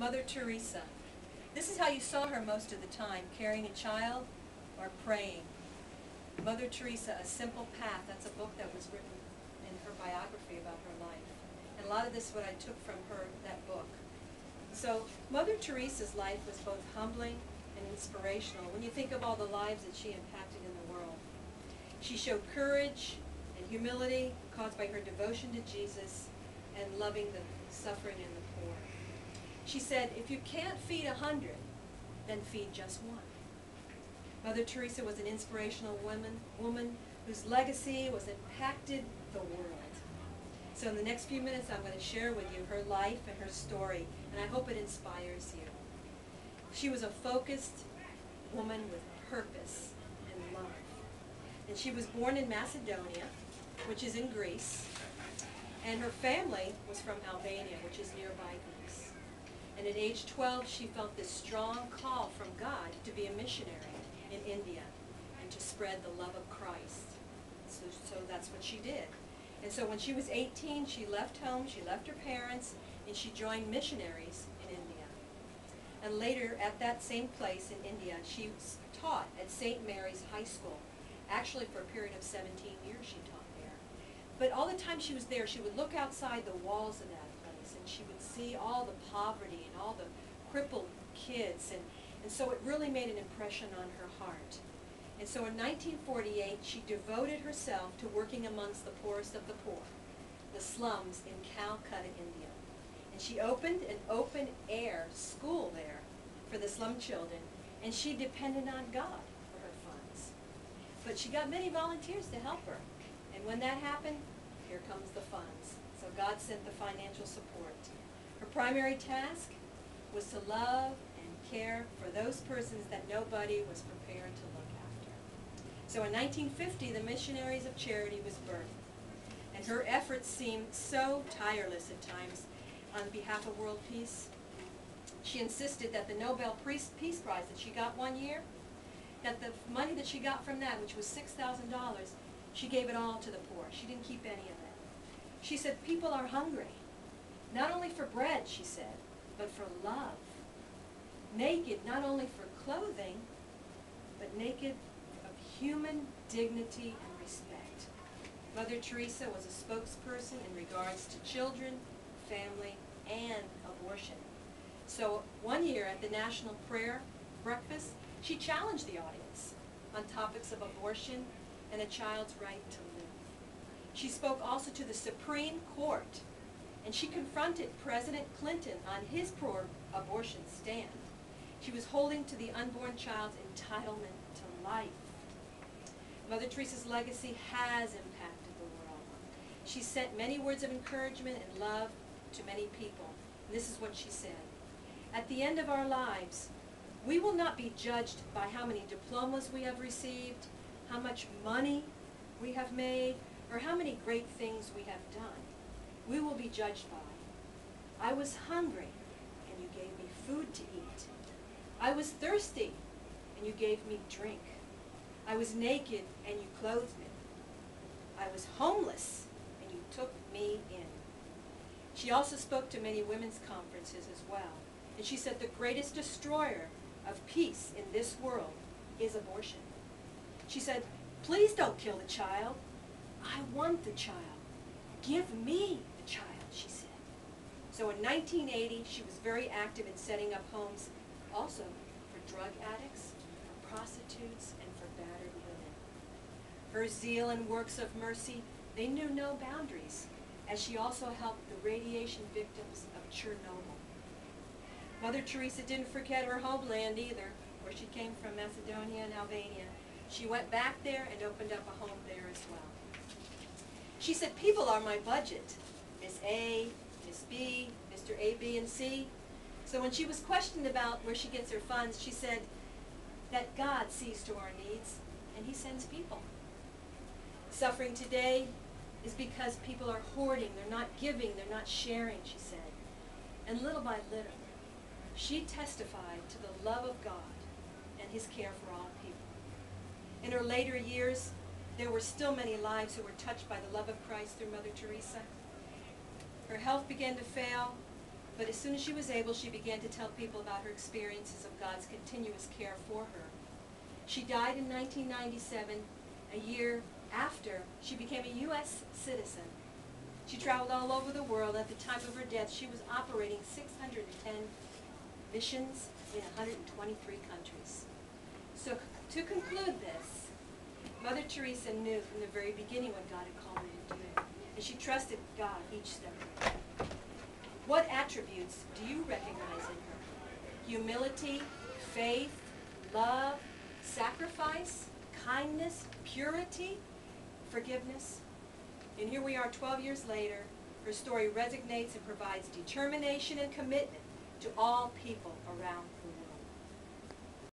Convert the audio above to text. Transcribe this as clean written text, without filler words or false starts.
Mother Teresa. This is how you saw her most of the time, carrying a child or praying. Mother Teresa, A Simple Path. That's a book that was written in her biography about her life. And a lot of this is what I took from her, that book. So Mother Teresa's life was both humbling and inspirational when you think of all the lives that she impacted in the world. She showed courage and humility caused by her devotion to Jesus and loving the suffering and the poor. She said, if you can't feed 100, then feed just one. Mother Teresa was an inspirational woman whose legacy was impacted the world. So in the next few minutes, I'm going to share with you her life and her story, and I hope it inspires you. She was a focused woman with purpose and love. And she was born in Macedonia, which is in Greece, and her family was from Albania, which is nearby Greece. And at age 12, she felt this strong call from God to be a missionary in India and to spread the love of Christ. So that's what she did. And so when she was 18, she left home, she left her parents, and she joined missionaries in India. And later, at that same place in India, she taught at St. Mary's High School. Actually, for a period of 17 years, she taught there. But all the time she was there, she would look outside the walls of that place, and she would see all the poverty and all the crippled kids. And so it really made an impression on her heart. And so in 1948, she devoted herself to working amongst the poorest of the poor, the slums in Calcutta, India. And she opened an open-air school there for the slum children, and she depended on God for her funds. But she got many volunteers to help her. And when that happened, here comes the funds. So God sent the financial support. Her primary task was to love and care for those persons that nobody was prepared to look after. So in 1950, the Missionaries of Charity was birthed. And her efforts seemed so tireless at times on behalf of world peace. She insisted that the Nobel Peace Prize that she got one year, that the money that she got from that, which was $6,000, she gave it all to the poor. She didn't keep any of it. She said, people are hungry, not only for bread, she said, but for love. Naked, not only for clothing, but naked of human dignity and respect. Mother Teresa was a spokesperson in regards to children, family, and abortion. So one year at the National Prayer Breakfast, she challenged the audience on topics of abortion and a child's right to live. She spoke also to the Supreme Court, and she confronted President Clinton on his pro-abortion stand. She was holding to the unborn child's entitlement to life. Mother Teresa's legacy has impacted the world. She sent many words of encouragement and love to many people. And this is what she said. At the end of our lives, we will not be judged by how many diplomas we have received, how much money we have made, or how many great things we have done. We will be judged by, I was hungry, and you gave me food to eat. I was thirsty, and you gave me drink. I was naked, and you clothed me. I was homeless, and you took me in. She also spoke to many women's conferences as well. And she said the greatest destroyer of peace in this world is abortion. She said, please don't kill the child. I want the child. Give me the child, she said. So in 1980, she was very active in setting up homes also for drug addicts, for prostitutes, and for battered women. Her zeal and works of mercy, they knew no boundaries, as she also helped the radiation victims of Chernobyl. Mother Teresa didn't forget her homeland either, where she came from, Macedonia and Albania. She went back there and opened up a home there as well. She said, people are my budget. Miss A, Miss B, Mr. A, B, and C. So when she was questioned about where she gets her funds, she said that God sees to our needs, and he sends people. Suffering today is because people are hoarding, they're not giving, they're not sharing, she said. And little by little, she testified to the love of God and his care for all people. In her later years, there were still many lives who were touched by the love of Christ through Mother Teresa. Her health began to fail, But as soon as she was able, she began to tell people about her experiences of God's continuous care for her. She died in 1997, a year after she became a U.S. citizen. She traveled all over the world. At the time of her death, she was operating 610 missions in 123 countries. So to conclude this, Mother Teresa knew from the very beginning what God had called her to do, and she trusted God each step of the way. What attributes do you recognize in her? Humility, faith, love, sacrifice, kindness, purity, forgiveness. And here we are 12 years later. Her story resonates and provides determination and commitment to all people around